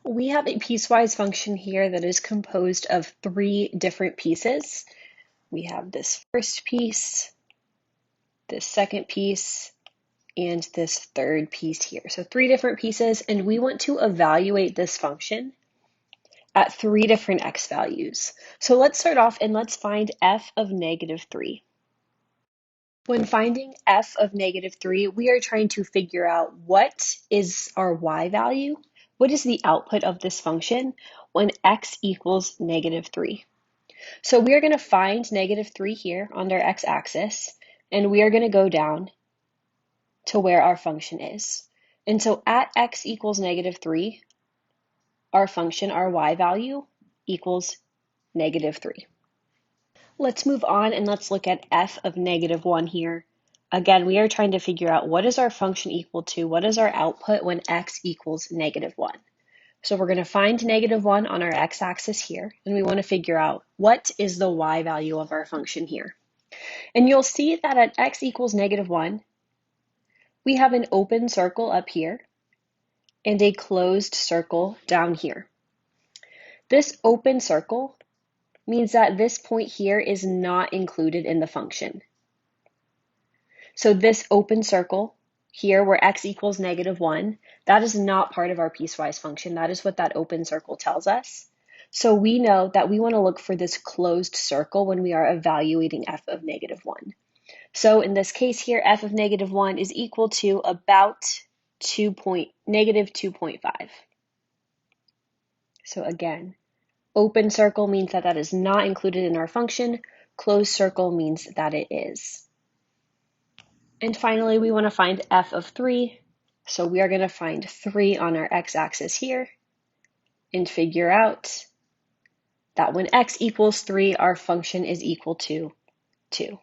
We have a piecewise function here that is composed of three different pieces. We have this first piece, this second piece, and this third piece here. So three different pieces, and we want to evaluate this function at three different x values. So let's start off and let's find f of -3. When finding f of -3, we are trying to figure out what is our y value, what is the output of this function when x equals -3. So we are going to find -3 here on our x-axis, and we are going to go down to where our function is. And so at x equals -3, our function, our y value, equals -3. Let's move on and let's look at f of -1 here. Again, we are trying to figure out what is our function equal to, what is our output when x equals -1. So we're going to find -1 on our x-axis here, and we want to figure out what is the y value of our function here. And you'll see that at x equals -1, we have an open circle up here and a closed circle down here. This open circle means that this point here is not included in the function. So this open circle here where x equals -1, that is not part of our piecewise function. That is what that open circle tells us. So we know that we want to look for this closed circle when we are evaluating f of -1. So in this case here, f of -1 is equal to about -2.5. So again, open circle means that that is not included in our function. Closed circle means that it is. And finally, we want to find f of 3. So we are going to find 3 on our x-axis here and figure out that when x equals 3, our function is equal to 2.